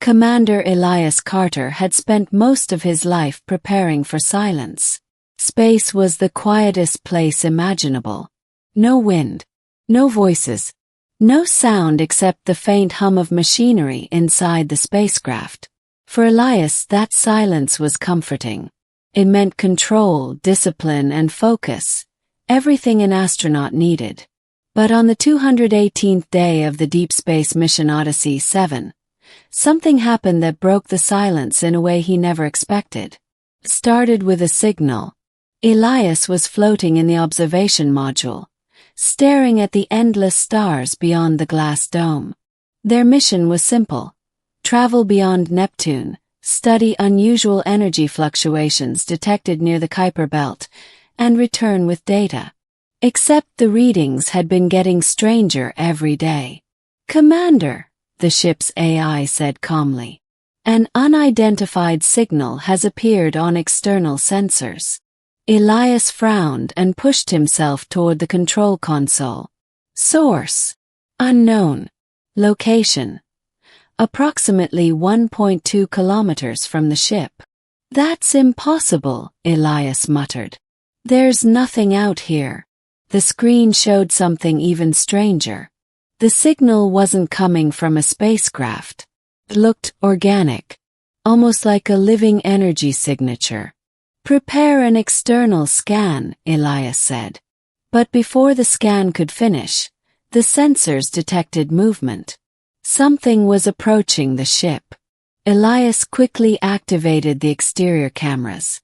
Commander Elias Carter had spent most of his life preparing for silence. Space was the quietest place imaginable. No wind, no voices, no sound except the faint hum of machinery inside the spacecraft. For Elias, that silence was comforting. It meant control, discipline, and focus, everything an astronaut needed. But on the 218th day of the Deep Space Mission Odyssey 7, something happened that broke the silence in a way he never expected. It started with a signal. Elias was floating in the observation module, staring at the endless stars beyond the glass dome. Their mission was simple: travel beyond Neptune, study unusual energy fluctuations detected near the Kuiper belt, and return with data. Except the readings had been getting stranger every day. "Commander," the ship's AI said calmly, "an unidentified signal has appeared on external sensors." Elias frowned and pushed himself toward the control console. Source: unknown. Location: approximately 1.2 kilometers from the ship. "That's impossible," Elias muttered. "There's nothing out here." The screen showed something even stranger. The signal wasn't coming from a spacecraft. It looked organic, almost like a living energy signature. "Prepare an external scan," Elias said. But before the scan could finish, the sensors detected movement. Something was approaching the ship. Elias quickly activated the exterior cameras.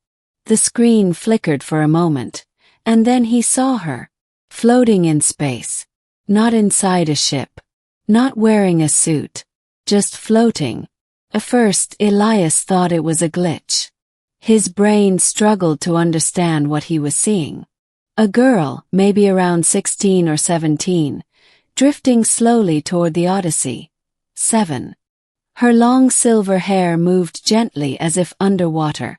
The screen flickered for a moment, and then he saw her, floating in space. Not inside a ship. Not wearing a suit. Just floating. At first, Elias thought it was a glitch. His brain struggled to understand what he was seeing. A girl, maybe around 16 or 17, drifting slowly toward the Odyssey 7. Her long silver hair moved gently as if underwater,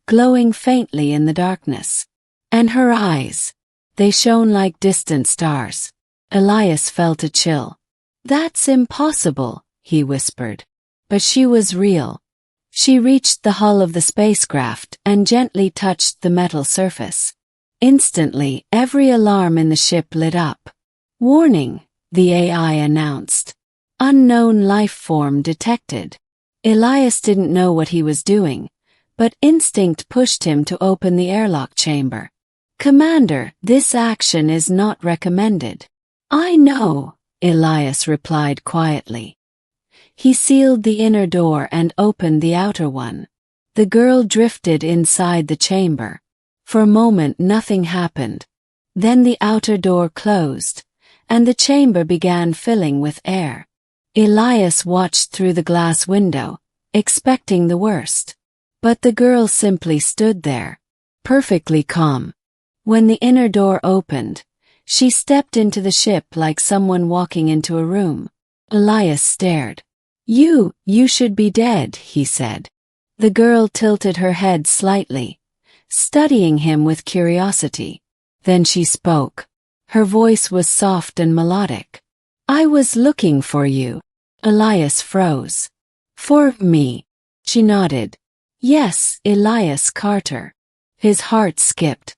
glowing faintly in the darkness. And her eyes, they shone like distant stars. Elias felt a chill. "That's impossible," he whispered. But she was real. She reached the hull of the spacecraft and gently touched the metal surface. Instantly, every alarm in the ship lit up. "Warning," the AI announced. "Unknown life form detected." Elias didn't know what he was doing, but instinct pushed him to open the airlock chamber. "Commander, this action is not recommended." "I know," Elias replied quietly. He sealed the inner door and opened the outer one. The girl drifted inside the chamber. For a moment nothing happened. Then the outer door closed, and the chamber began filling with air. Elias watched through the glass window, expecting the worst. But the girl simply stood there, perfectly calm. When the inner door opened, she stepped into the ship like someone walking into a room. Elias stared. You should be dead," he said. The girl tilted her head slightly, studying him with curiosity. Then she spoke. Her voice was soft and melodic. "I was looking for you." Elias froze. "For me?" She nodded. "Yes, Elias Carter." His heart skipped.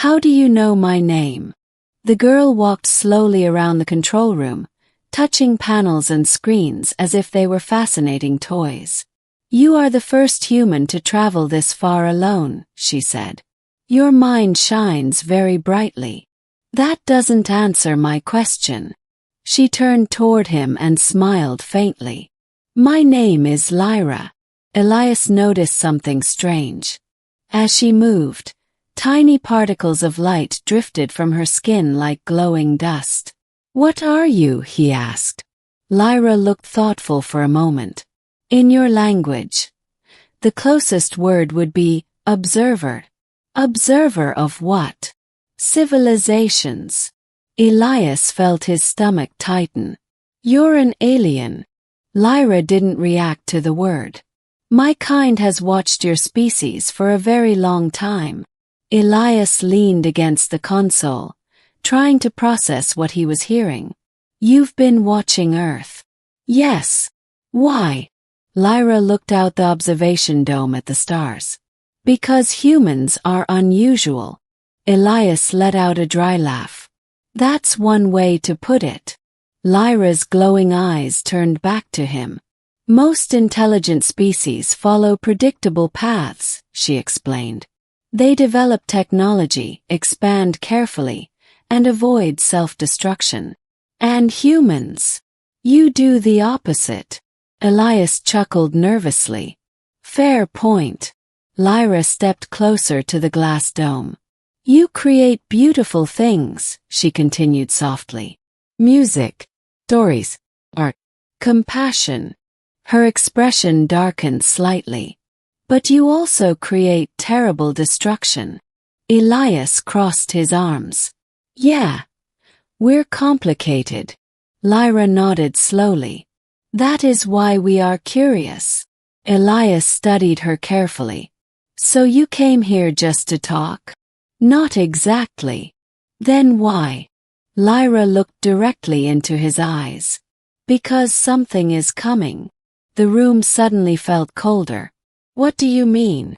"How do you know my name?" The girl walked slowly around the control room, touching panels and screens as if they were fascinating toys. "You are the first human to travel this far alone," she said. "Your mind shines very brightly." "That doesn't answer my question." She turned toward him and smiled faintly. "My name is Lyra." Elias noticed something strange. As she moved, tiny particles of light drifted from her skin like glowing dust. "What are you?" he asked. Lyra looked thoughtful for a moment. "In your language, the closest word would be observer." "Observer of what?" "Civilizations." Elias felt his stomach tighten. "You're an alien." Lyra didn't react to the word. "My kind has watched your species for a very long time." Elias leaned against the console, trying to process what he was hearing. "You've been watching Earth." "Yes." "Why?" Lyra looked out the observation dome at the stars. Because humans are unusual. Elias let out a dry laugh. That's one way to put it. Lyra's glowing eyes turned back to him. Most intelligent species follow predictable paths, she explained. They develop technology, expand carefully, and avoid self-destruction. And humans? You do the opposite. Elias chuckled nervously. Fair point. Lyra stepped closer to the glass dome. You create beautiful things, she continued softly. Music, stories, art, compassion. Her expression darkened slightly. But you also create terrible destruction. Elias crossed his arms. Yeah. We're complicated. Lyra nodded slowly. That is why we are curious. Elias studied her carefully. So you came here just to talk? Not exactly. Then why? Lyra looked directly into his eyes. Because something is coming. The room suddenly felt colder. What do you mean?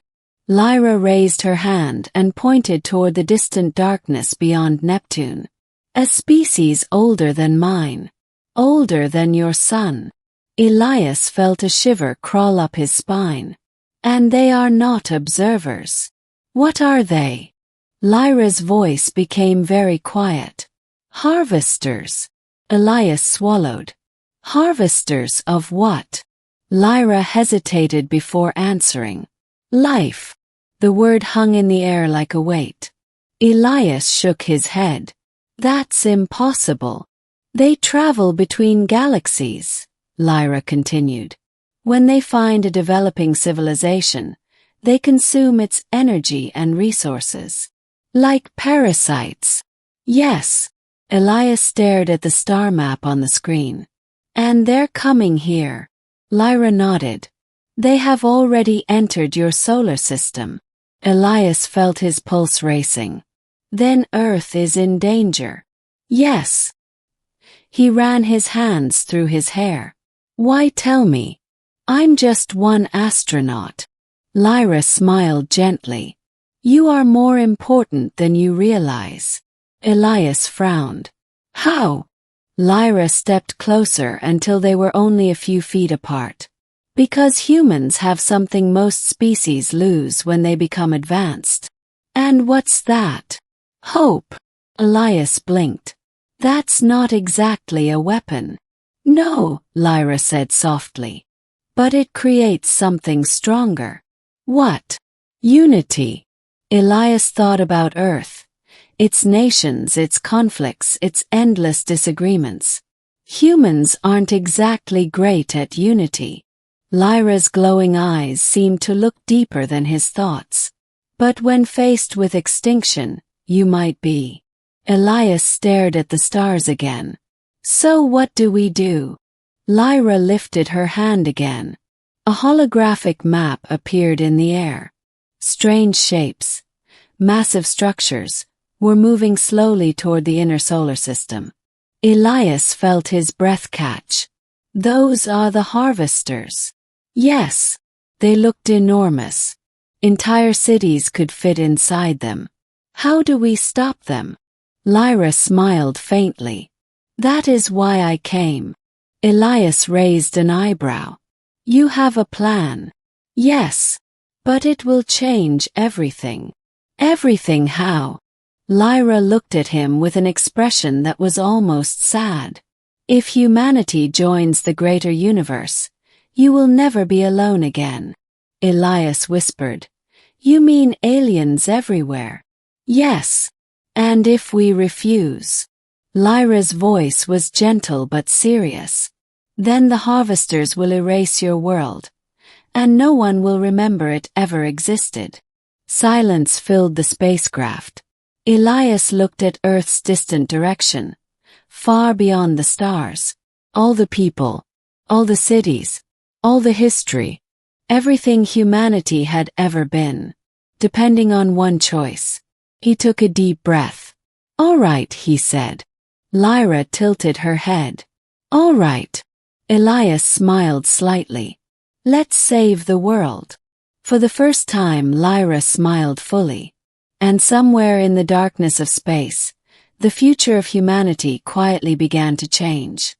Lyra raised her hand and pointed toward the distant darkness beyond Neptune. A species older than mine. Older than your son. Elias felt a shiver crawl up his spine. And they are not observers. What are they? Lyra's voice became very quiet. Harvesters. Elias swallowed. Harvesters of what? Lyra hesitated before answering. Life. The word hung in the air like a weight. Elias shook his head. That's impossible. They travel between galaxies, Lyra continued. When they find a developing civilization, they consume its energy and resources. Like parasites. Yes. Elias stared at the star map on the screen. And they're coming here. Lyra nodded. They have already entered your solar system. Elias felt his pulse racing. Then Earth is in danger. Yes. He ran his hands through his hair. Why tell me? I'm just one astronaut. Lyra smiled gently. You are more important than you realize. Elias frowned. How? Lyra stepped closer until they were only a few feet apart. Because humans have something most species lose when they become advanced. And what's that? Hope. Elias blinked. That's not exactly a weapon. No, Lyra said softly. But it creates something stronger. What? Unity. Elias thought about Earth. Its nations, its conflicts, its endless disagreements. Humans aren't exactly great at unity. Lyra's glowing eyes seemed to look deeper than his thoughts. But when faced with extinction, you might be. Elias stared at the stars again. So what do we do? Lyra lifted her hand again. A holographic map appeared in the air. Strange shapes, massive structures, were moving slowly toward the inner solar system. Elias felt his breath catch. Those are the harvesters. Yes. They looked enormous. Entire cities could fit inside them. How do we stop them? Lyra smiled faintly. That is why I came. Elias raised an eyebrow. You have a plan. Yes. But it will change everything. Everything how? Lyra looked at him with an expression that was almost sad. If humanity joins the greater universe, you will never be alone again. Elias whispered. You mean aliens everywhere? Yes. And if we refuse? Lyra's voice was gentle but serious. Then the harvesters will erase your world. And no one will remember it ever existed. Silence filled the spacecraft. Elias looked at Earth's distant direction, far beyond the stars. All the people, all the cities, all the history, everything humanity had ever been, depending on one choice. He took a deep breath. All right, he said. Lyra tilted her head. All right. Elias smiled slightly. Let's save the world. For the first time, Lyra smiled fully. And somewhere in the darkness of space, the future of humanity quietly began to change.